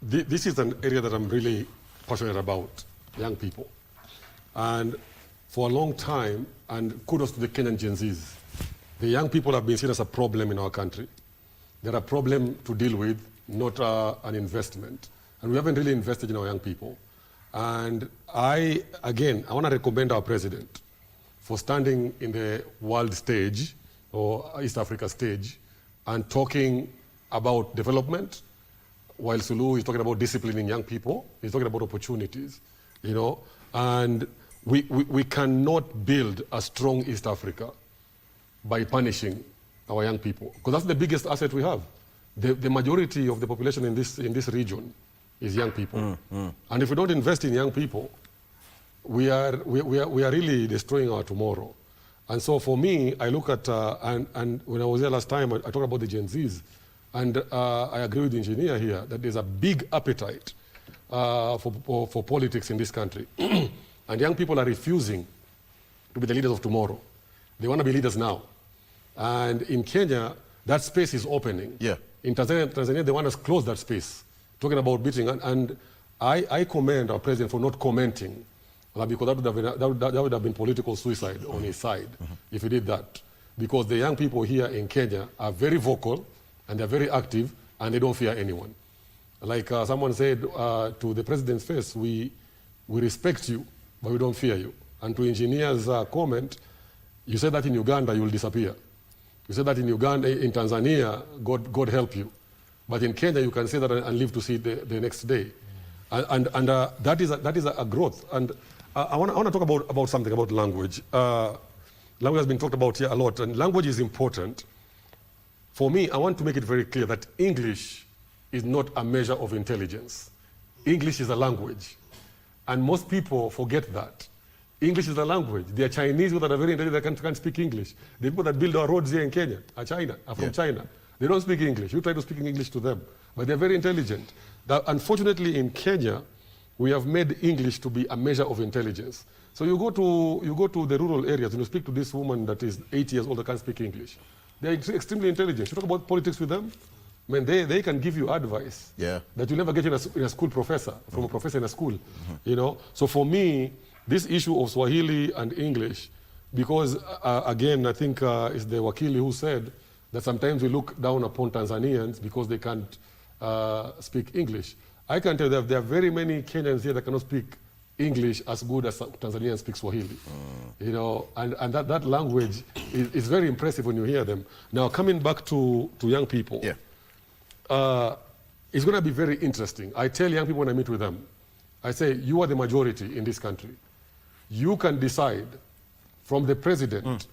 This is an area that I'm really passionate about, young people. And for a long time, and kudos to the Kenyan Gen Zs, the young people have been seen as a problem in our country. They're a problem to deal with, not an investment. And we haven't really invested in our young people. And I want to recommend our president for standing in the world stage, or East Africa stage, and talking about development, while Sulu is talking about disciplining young people. He's talking about opportunities, you know. And we cannot build a strong East Africa by punishing our young people, because that's the biggest asset we have. The majority of the population in this region is young people. And if we don't invest in young people, we are really destroying our tomorrow. And so for me, I look at, and when I was here last time, I talked about the Gen Zs. And I agree with the engineer here that there's a big appetite for politics in this country. And young people are refusing to be the leaders of tomorrow. They want to be leaders now. And in Kenya, that space is opening. Yeah. In Tanzania, they want us to close that space, talking about beating. And I commend our president for not commenting, because that would have been political suicide on his side if he did that. Because the young people here in Kenya are very vocal, and they're very active, and they don't fear anyone. Like someone said to the president's face, we respect you, but we don't fear you. And to engineer's comment, you said that in Uganda, you will disappear. You said that in Uganda, in Tanzania, God help you. But in Kenya, you can say that and live to see the next day. And that is a growth. And I want to talk about something about language. Language has been talked about here a lot, and language is important. For me, I want to make it very clear that English is not a measure of intelligence. English is a language. And most people forget that. English is a language. There are Chinese that are very intelligent that can't speak English. The people that build our roads here in Kenya are from China. They don't speak English. You try to speak English to them. But they're very intelligent. Unfortunately, in Kenya, we have made English to be a measure of intelligence. So you go to the rural areas and you speak to this woman that is 8 years old that can't speak English. They're extremely intelligent. You talk about politics with them, I mean, they can give you advice that you never get in a school professor, from a professor in a school. You know? So for me, this issue of Swahili and English, because again, I think it's the Wakili who said that sometimes we look down upon Tanzanians because they can't speak English. I can tell you that there are very many Kenyans here that cannot speak English as good as Tanzanians speak Swahili. You know, and that language is very impressive when you hear them. Now, coming back to young people, it's going to be very interesting. I tell young people when I meet with them, I say, you are the majority in this country. You can decide from the president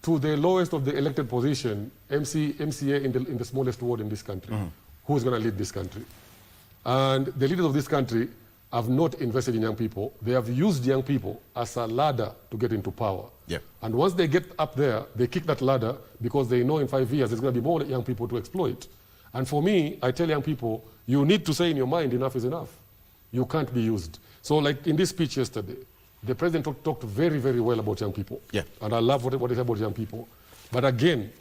to the lowest of the elected position, MCA in the smallest ward in this country, who's going to lead this country. And the leaders of this country have not invested in young people. They have used young people as a ladder to get into power. And once they get up there, they kick that ladder because they know in 5 years there's going to be more young people to exploit. And for me, I tell young people, you need to say in your mind, enough is enough. You can't be used. So like in this speech yesterday, the president talked very, very well about young people. And I love what he said about young people. But again,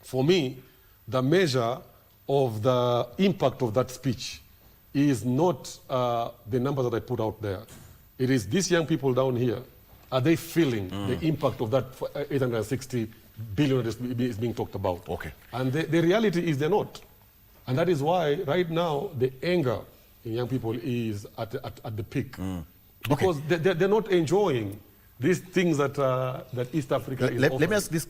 for me, the measure of the impact of that speech is not the number that I put out there. It is these young people down here. Are they feeling the impact of that 860 billion that is being talked about? And the reality is they're not. And that is why right now the anger in young people is at the peak. Because they're not enjoying these things that East Africa is offering. Let me ask this question.